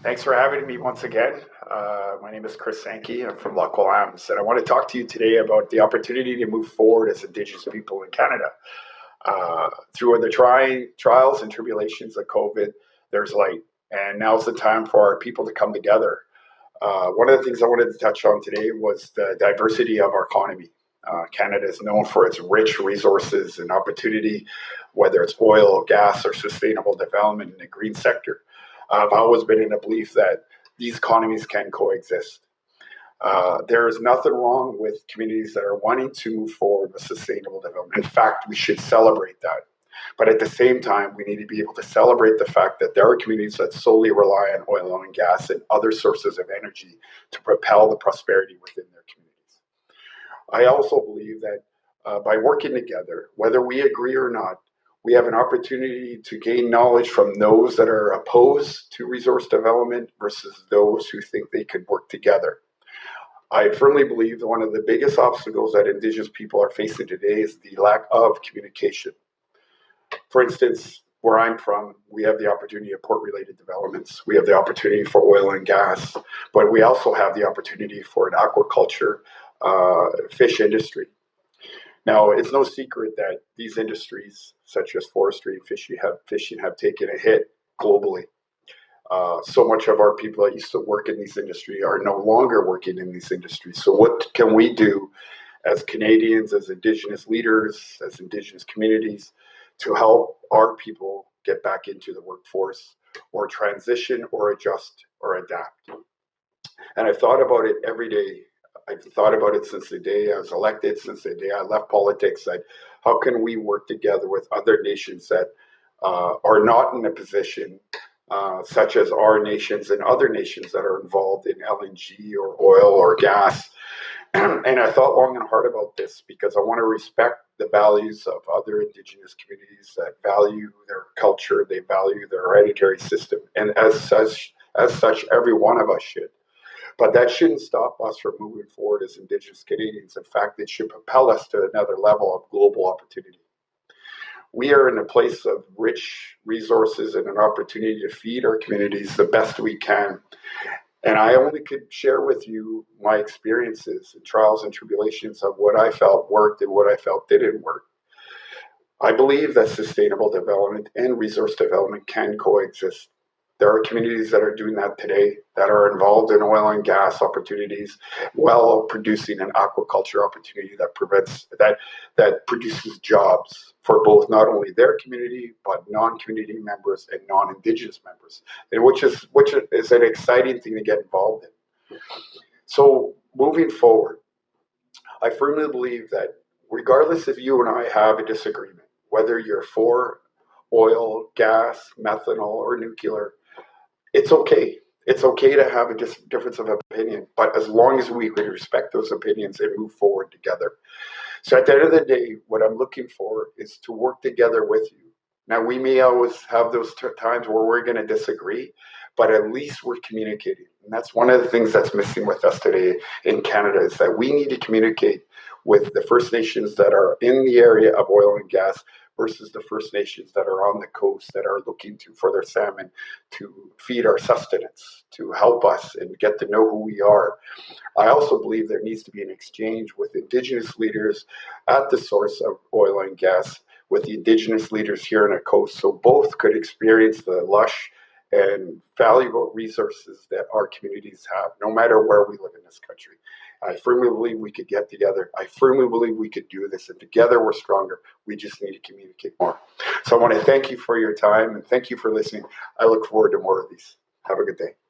Thanks for having me once again. My name is Chris Sankey. I'm from Loch Lambs, and I want to talk to you today about the opportunity to move forward as Indigenous people in Canada. Through the trials and tribulations of COVID, there's light, and now's the time for our people to come together. One of the things I wanted to touch on today was the diversity of our economy. Canada is known for its rich resources and opportunity, whether it's oil, gas, or sustainable development in the green sector. I've always been in the belief that these economies can coexist. There is nothing wrong with communities that are wanting to move forward with sustainable development. In fact, we should celebrate that. But at the same time, we need to be able to celebrate the fact that there are communities that solely rely on oil and gas and other sources of energy to propel the prosperity within their communities. I also believe that by working together, whether we agree or not, we have an opportunity to gain knowledge from those that are opposed to resource development versus those who think they could work together. I firmly believe that one of the biggest obstacles that Indigenous people are facing today is the lack of communication. For instance, where I'm from, we have the opportunity of port-related developments. We have the opportunity for oil and gas, but we also have the opportunity for an aquaculture, fish industry. Now, it's no secret that these industries, such as forestry and fishing, have taken a hit globally. So much of our people that used to work in these industries are no longer working in these industries. So what can we do as Canadians, as Indigenous leaders, as Indigenous communities to help our people get back into the workforce or transition or adjust or adapt? And I've thought about it every day. I've thought about it since the day I was elected, since the day I left politics. How can we work together with other nations that are not in a position, such as our nations and other nations that are involved in LNG or oil or gas? And I thought long and hard about this because I want to respect the values of other Indigenous communities that value their culture, they value their hereditary system, and as such, every one of us should. But that shouldn't stop us from moving forward as Indigenous Canadians. In fact, it should propel us to another level of global opportunity. We are in a place of rich resources and an opportunity to feed our communities the best we can. And I only could share with you my experiences and trials and tribulations of what I felt worked and what I felt didn't work. I believe that sustainable development and resource development can coexist. There are communities that are doing that today, that are involved in oil and gas opportunities, while producing an aquaculture opportunity that produces jobs for both not only their community but non-community members and non-Indigenous members, and which is an exciting thing to get involved in. So moving forward, I firmly believe that regardless if you and I have a disagreement, whether you're for oil, gas, methanol, or nuclear, it's okay. It's okay to have a difference of opinion, but as long as we can respect those opinions and move forward together. So at the end of the day, what I'm looking for is to work together with you. Now, we may always have those times where we're going to disagree, but at least we're communicating. And that's one of the things that's missing with us today in Canada is that we need to communicate with the First Nations that are in the area of oil and gas versus the First Nations that are on the coast that are looking for their salmon to feed our sustenance, to help us and get to know who we are. I also believe there needs to be an exchange with Indigenous leaders at the source of oil and gas with the Indigenous leaders here on the coast so both could experience the lush and valuable resources that our communities have, no matter where we live in this country. I firmly believe we could get together. I firmly believe we could do this, and together we're stronger. We just need to communicate more. So I want to thank you for your time, and thank you for listening. I look forward to more of these. Have a good day.